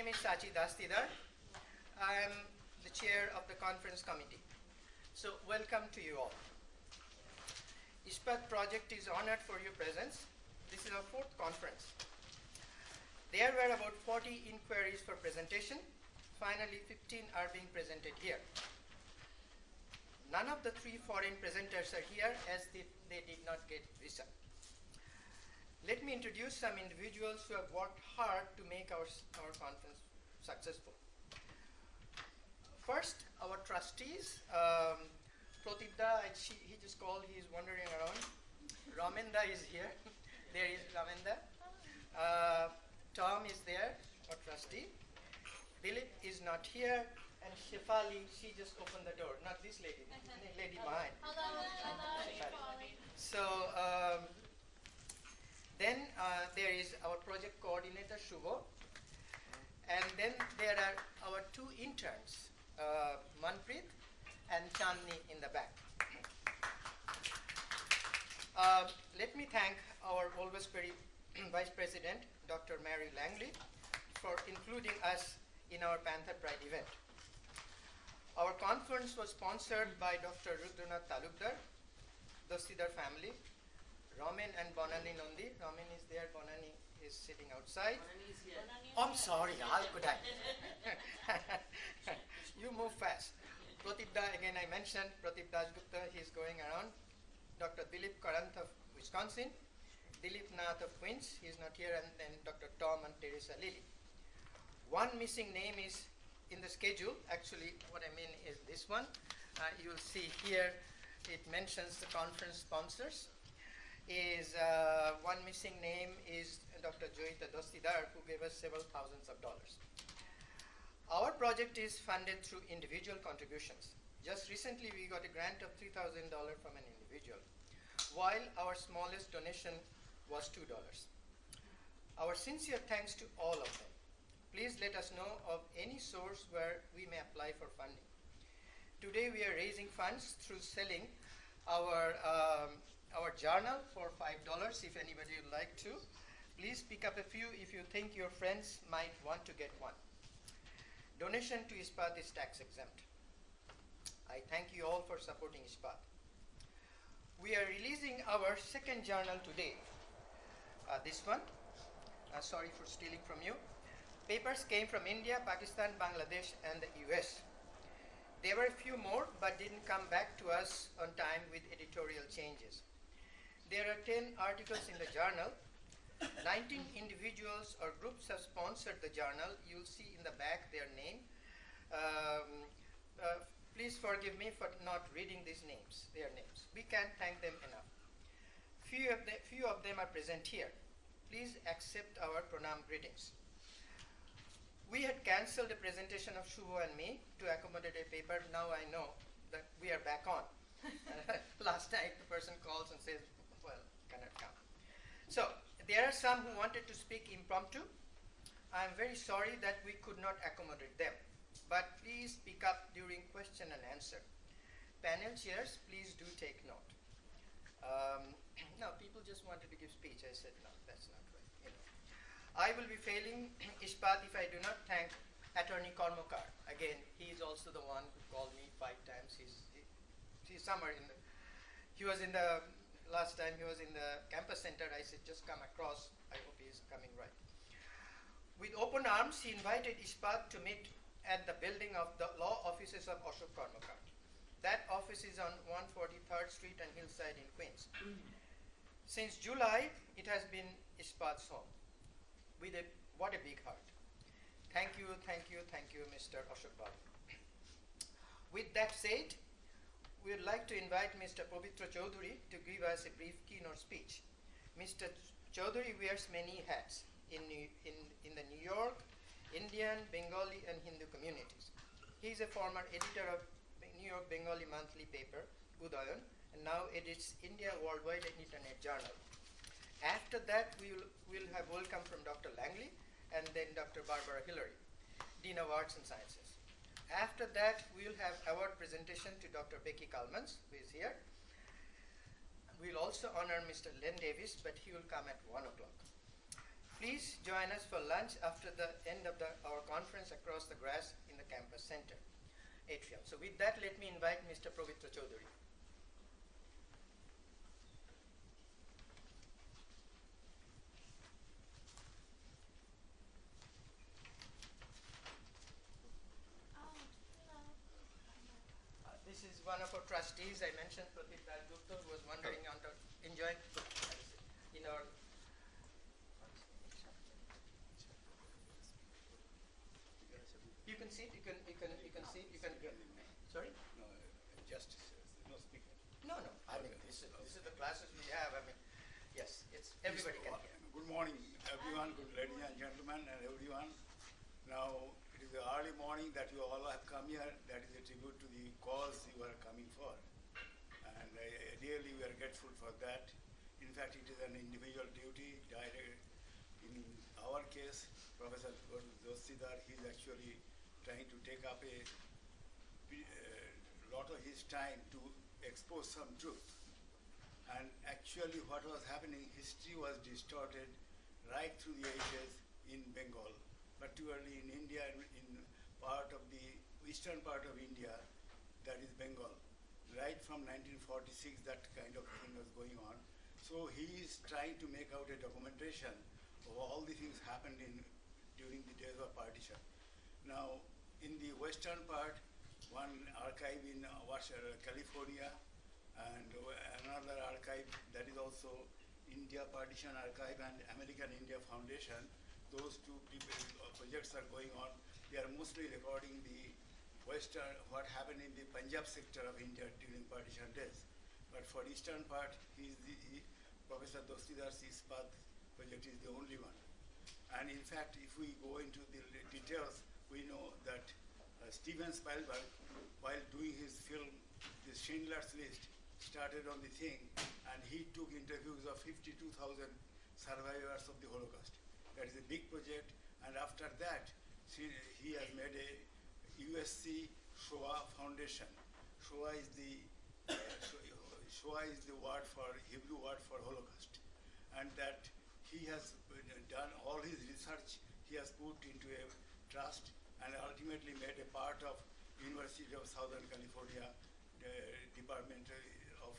name is Sachi Dastidar. I am the chair of the conference committee. So welcome to you all. ISPaD project is honored for your presence. This is our fourth conference. There were about 40 inquiries for presentation. Finally, 15 are being presented here. None of the 3 foreign presenters are here as they did not get visa. Let me introduce some individuals who have worked hard to make our conference successful. First, our trustees. Pratibda, he just called, he is wandering around. Ramenda is here. There is Ramenda. Tom is there, our trustee. Dilip is not here. And Shefali, she just opened the door. Not this lady, the lady behind. Hello. So, then there is our project coordinator, Shubho. And then there are our 2 interns, Manpreet and Chandni in the back. Let me thank our Wolvesbury Vice President, Dr. Mary Langley, for including us in our Panther Pride event. Our conference was sponsored by Dr. Rudranath Talukdar, Dastidar family, Ramen and Bonani Nandi. Ramen is there, Bonani is sitting outside. Oh, I'm sorry, how could I? You move fast. Pratibda, again I mentioned, Pratib Dasgupta, he's going around. Dr. Dilip Karanth of Wisconsin, Dilip Nath of Queens, he's not here, and then Dr. Tom and Teresa Lilly. One missing name is in the schedule. Actually, what I mean is this one. You will see here, it mentions the conference sponsors. One missing name is Dr. Joyita Dastidar, who gave us several thousands of dollars. Our project is funded through individual contributions. Just recently, we got a grant of $3,000 from an individual, while our smallest donation was $2. Our sincere thanks to all of them. Please let us know of any source where we may apply for funding. Today we are raising funds through selling our journal for $5 if anybody would like to. Please pick up a few if you think your friends might want to get one. Donation to ISPaD is tax exempt. I thank you all for supporting ISPaD. We are releasing our second journal today. This one. Sorry for stealing from you. Papers came from India, Pakistan, Bangladesh, and the US. There were a few more, but didn't come back to us on time with editorial changes. There are 10 articles in the journal. 19 individuals or groups have sponsored the journal. You'll see in the back their name. Please forgive me for not reading these names, their names. We can't thank them enough. Few of them are present here. Please accept our pranam greetings. We had cancelled the presentation of Shubho and me to accommodate a paper. Now I know that we are back on. Last night the person calls and says, well, cannot come. So there are some who wanted to speak impromptu. I am very sorry that we could not accommodate them. But please speak up during question and answer. Panel chairs, please do take note. No, people just wanted to give speech. I said, no, that's not right. You know. I will be failing ISPaD if I do not thank Attorney Kormokar. Again, he is also the one who called me 5 times. He's somewhere in the, he was in the, last time he was in the campus center. I said, just come across. I hope he is coming right. With open arms, he invited ISPaD to meet at the building of the law offices of Ashok Kormokar. That office is on 143rd Street and Hillside in Queens. Since July, it has been ISPaD's home. What a big heart. Thank you, Mr. Ashok Babu. With that said, we would like to invite Mr. Pavitra Chaudhary to give us a brief keynote speech. Mr. Chaudhary wears many hats in the New York, Indian, Bengali, and Hindu communities. He is a former editor of New York Bengali monthly paper, Udayan, and now edits India Worldwide and Internet Journal. After that, we will have welcome from Dr. Langley and then Dr. Barbara Hillary, Dean of Arts and Sciences. After that, we will have award presentation to Dr. Becky Kalmans, who is here. We will also honor Mr. Len Davis, but he will come at 1 o'clock. Please please join us for lunch after the end of our conference across the grass in the campus center atrium. So with that, let me invite Mr. Pavitra Chaudhary. This is one of our trustees. I mentioned Dastidar Gupta, who was wandering on the enjoying in our. You can see it. You can see it. You can. Sorry. No, just no speaker. No. I mean, this is the classes we have. I mean, yes, it's everybody can hear. Good morning, everyone. Good ladies and gentlemen, and everyone. Now it is the early morning that you all have come here. That is a tribute to the cause you are coming for, and really we are grateful for that. In fact, it is an individual duty. In our case, Professor Dastidar, he is actually trying to take up a lot of his time to expose some truth. And actually what was happening, history was distorted right through the ages in Bengal, particularly in India, in part of the eastern part of India, that is Bengal. Right from 1946, that kind of thing was going on. So he is trying to make out a documentation of all the things happened during the days of partition. Now, in the western part, one archive in California, and another archive that is also India Partition Archive and American India Foundation. Those two projects are going on. They are mostly recording the western, what happened in the Punjab sector of India during partition days. But for eastern part, Professor Dastidar's ISPaD project is the only one. And in fact, if we go into the details, we know that Steven Spielberg, while doing his film, The Schindler's List, started on the thing, and he took interviews of 52,000 survivors of the Holocaust. That is a big project, and after that, he has made a USC Shoah Foundation. Shoah is the word for Hebrew word for Holocaust, and that he has done all his research. He has put into a trust and ultimately made a part of University of Southern California Department of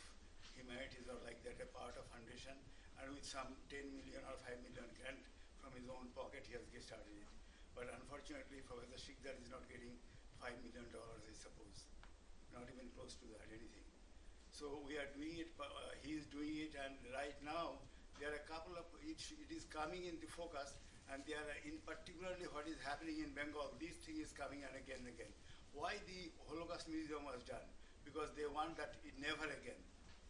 Humanities, or like that, a part of foundation, and with some 10 million or 5 million grant from his own pocket, he has started it. But unfortunately, Professor Sikdar is not getting $5 million, I suppose, not even close to that, anything. So we are doing it, he is doing it, and right now, there are a couple of, it is coming in the focus, and there are, in particularly what is happening in Bengal, this thing is coming and again and again. Why the Holocaust Museum was done? Because they want that it never again.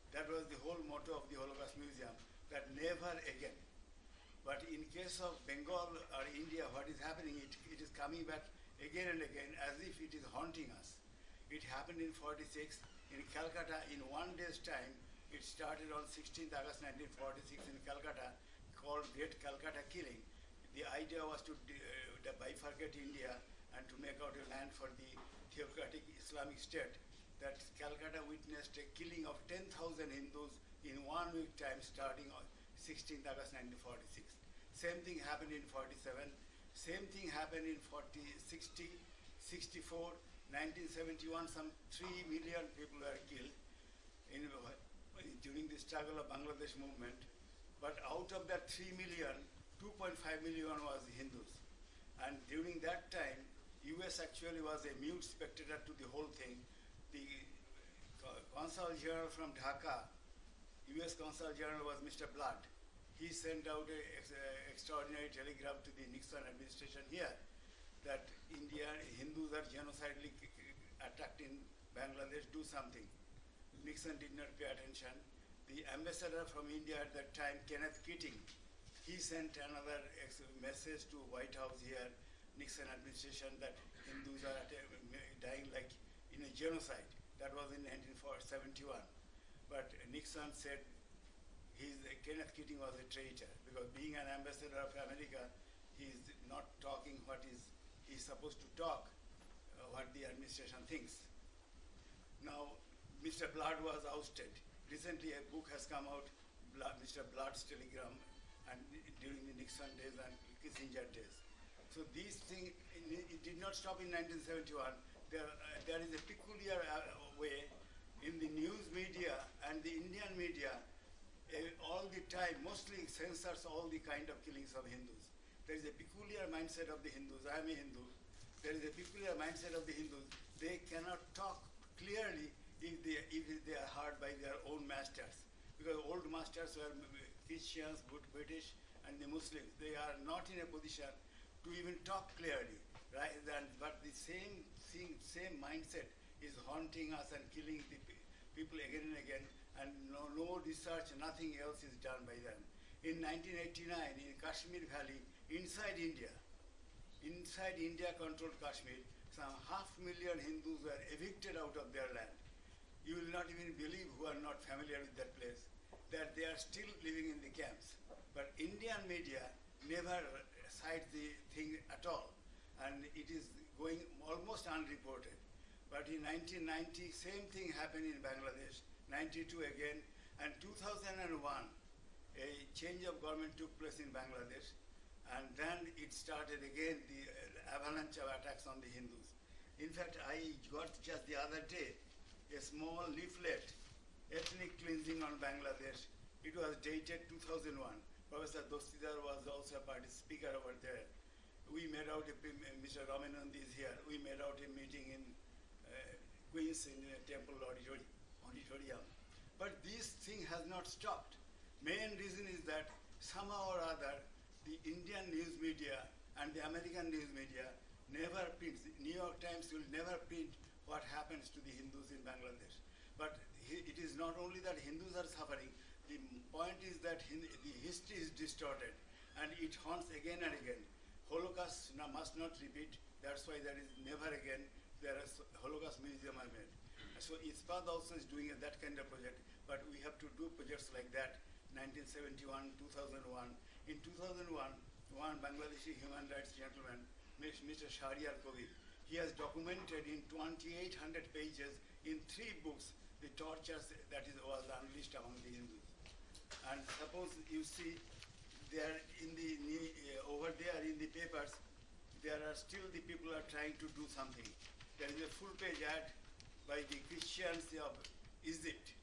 That was the whole motto of the Holocaust Museum, that never again. But in case of Bengal or India, what is happening, it is coming back again and again as if it is haunting us. It happened in 46 in Calcutta. In one day's time, it started on 16th August 1946 in Calcutta, called Great Calcutta Killing. The idea was to bifurcate India and to make out a land for the theocratic Islamic State. That Calcutta witnessed a killing of 10,000 Hindus in 1 week time starting on 16th August 1946. Same thing happened in 47. Same thing happened in 40, 60, 64, 1971. Some 3 million people were killed during the struggle of Bangladesh movement. But out of that 3 million, 2.5 million was Hindus. And during that time, US actually was a mute spectator to the whole thing. The Consul General from Dhaka, US Consul General, was Mr. Blood. He sent out an extraordinary telegram to the Nixon administration here that Hindus are genocidally attacked in Bangladesh, do something. Nixon did not pay attention. The ambassador from India at that time, Kenneth Keating, he sent another message to White House here, Nixon administration, that Hindus are dying like in a genocide. That was in 1971. But Nixon said Kenneth Keating was a traitor, because being an ambassador of America, he is not talking what he's supposed to talk, what the administration thinks. Now, Mr. Blood was ousted. Recently, a book has come out, Mr. Blood's telegram, and during the Nixon days and Kissinger days. So these things, it did not stop in 1971. There is a peculiar way in the news media and the Indian media all the time, mostly censors all the kind of killings of Hindus. There is a peculiar mindset of the Hindus. I am a Hindu. There is a peculiar mindset of the Hindus. They cannot talk clearly if they are heard by their own masters. Because old masters were Christians, British, and the Muslims. They are not in a position to even talk clearly, right? But the same thing, same mindset is haunting us and killing the people again and again, and no research, nothing else is done by them. In 1989, in Kashmir Valley, inside India controlled Kashmir, some 500,000 Hindus were evicted out of their land. You will not even believe, who are not familiar with that place, that they are still living in the camps. But Indian media never cites the thing at all, and it is going almost unreported. But in 1990, same thing happened in Bangladesh, 92 again, and 2001, a change of government took place in Bangladesh, and then it started again the avalanche of attacks on the Hindus. In fact, I got just the other day a small leaflet, ethnic cleansing on Bangladesh. It was dated 2001. Professor Dastidar was also a party speaker over there. We made out, Mr. Ramanand is here, we made out a meeting in Queens in a temple auditorium. But this thing has not stopped. Main reason is that somehow or other, the Indian news media and the American news media never prints. The New York Times will never print what happens to the Hindus in Bangladesh. But it is not only that Hindus are suffering, the point is that the history is distorted and it haunts again and again. Holocaust must not repeat. That's why there is never again, there is Holocaust Museum I made. So ISPaD also is doing that kind of project, but we have to do projects like that. 1971, 2001. In 2001, one Bangladeshi human rights gentleman, Mr. Shahriar Kobi, he has documented in 2,800 pages in 3 books the tortures that was unleashed among the Hindus. And suppose you see there in the over there in the papers, there are still the people are trying to do something. There is a full-page ad by the Christians of Egypt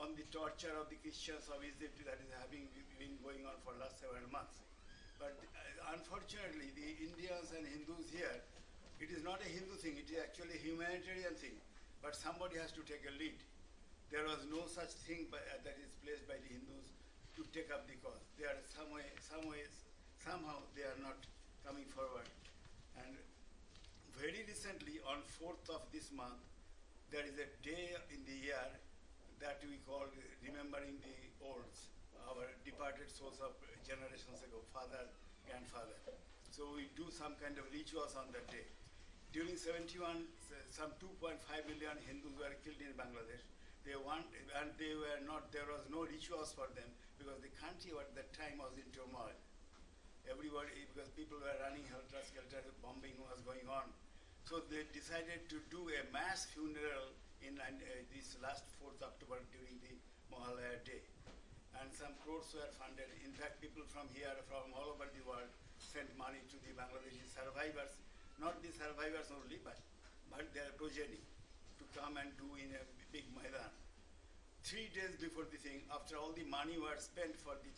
on the torture of the Christians of Egypt that is having been going on for last several months. But unfortunately, the Indians and Hindus here, it is not a Hindu thing, it is actually a humanitarian thing. But somebody has to take a lead. There was no such thing that is placed by the Hindus to take up the cause. They are somehow they are not coming forward. And very recently, on 4th of this month, there is a day in the year that we call remembering the olds, our departed souls of generations ago, father, grandfather. So we do some kind of rituals on that day. During 71, some 2.5 million Hindus were killed in Bangladesh. There was no rituals for them because the country at that time was in turmoil. Everybody, because people were running helter-skelter, bombing was going on. So they decided to do a mass funeral in this last 4th October during the Mohalaya day. And some crores were funded. In fact, people from here, from all over the world, sent money to the Bangladeshi survivors, not the survivors only, but their progeny, to come and do in a big Maidan. 3 days before the thing, after all the money was spent for the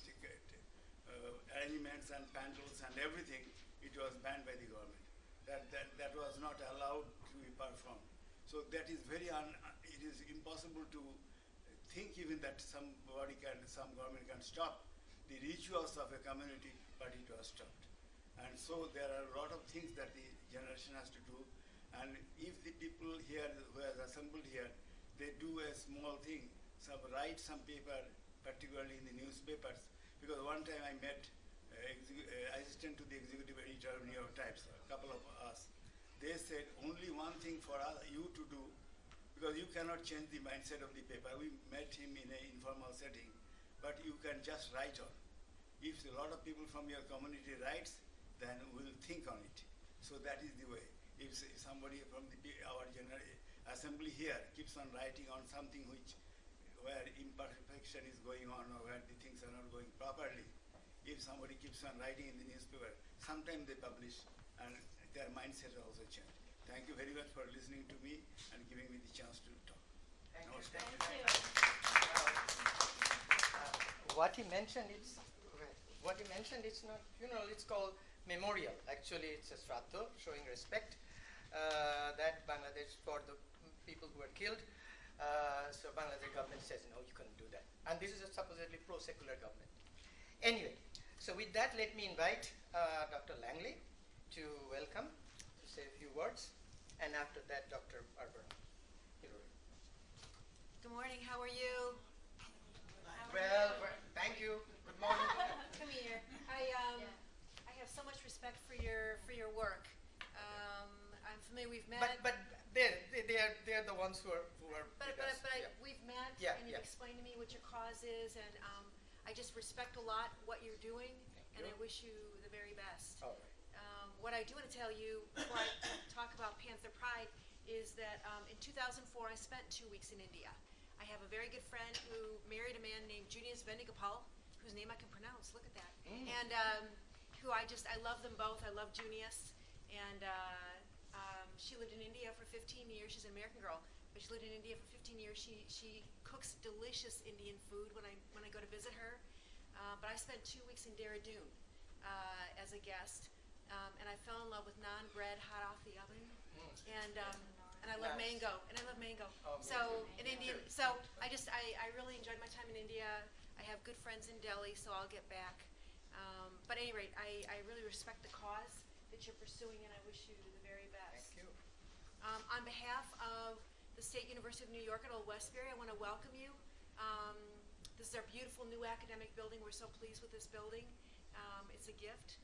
arrangements and pandals and everything, it was banned by the government. That was not allowed to be performed. So that is it is impossible to think even that some government can stop the rituals of a community, but it was stopped. And so there are a lot of things that the generation has to do. And if the people here who have assembled here, they do a small thing, write some paper, particularly in the newspapers, because one time I met assistant to the executive editor of New York Times, a couple of us. They said only one thing for you to do, because you cannot change the mindset of the paper. We met him in an informal setting, but you can just write on. If a lot of people from your community writes, then we'll think on it. So that is the way. If somebody from our general assembly here keeps on writing on something which where imperfection is going on or where the things are not going properly, if somebody keeps on writing in the newspaper, sometimes they publish and their mindset also change. Thank you very much for listening to me and giving me the chance to talk. Thank you. Namaskar. Thank you. What he mentioned, it's not funeral, it's called memorial. Actually, it's a shraddha, showing respect that Bangladesh for the people who were killed. So Bangladesh government says, no, you can't do that. And this is a supposedly pro-secular government. Anyway, so with that, let me invite Dr. Langley to welcome, to say a few words, and after that, Dr. Barbara. Good morning. How are you? Well, thank you. Good morning. Come here. I have so much respect for your work. I'm familiar. We've met. But they're the ones who are But with us. Yeah. we've met, Yeah, and you've yeah. explained to me what your cause is, and I just respect a lot what you're doing, Thank and you. I wish you the very best. All right. What I do want to tell you before I talk about Panther Pride is that in 2004 I spent 2 weeks in India. I have a very good friend who married a man named Junius Venugopal, whose name I can pronounce. Look at that. And who I love them both. I love Junius, and she lived in India for 15 years. She's an American girl, but she lived in India for 15 years. She cooks delicious Indian food when I go to visit her. But I spent 2 weeks in Dehradun as a guest, and I fell in love with naan bread hot off the oven, and I love Nice. mango, and I love mango. Oh, me So too. in India, so I really enjoyed my time in India. I have good friends in Delhi, so I'll get back. But at any rate, I really respect the cause that you're pursuing, and I wish you the very best. Thank you. On behalf of the State University of New York at Old Westbury, I want to welcome you. This is our beautiful new academic building. We're so pleased with this building. It's a gift.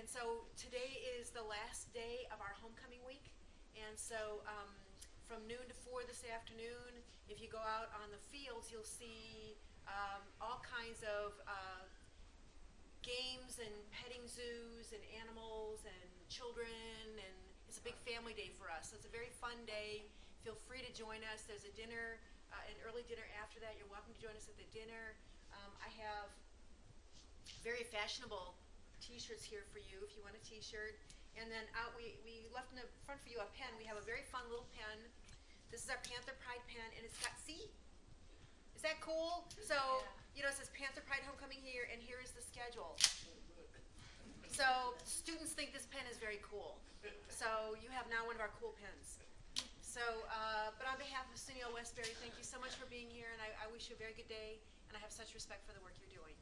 And so today is the last day of our homecoming week. And so from noon to 4 this afternoon, if you go out on the fields, you'll see all kinds of games and petting zoos and animals and children, and it's a big family day for us. So it's a very fun day. Feel free to join us. There's a dinner, an early dinner after that. You're welcome to join us at the dinner. I have very fashionable t-shirts here for you if you want a t-shirt. And then out we left in the front for you a pen. We have a very fun little pen. This is our Panther Pride pen, and it's got, see? Is that cool? So, you know, it says Panther Pride Homecoming here, and here is the schedule. So students think this pen is very cool. So you have now one of our cool pens. So, but on behalf of Sunil Westbury, thank you so much for being here, and I wish you a very good day, and I have such respect for the work you're doing.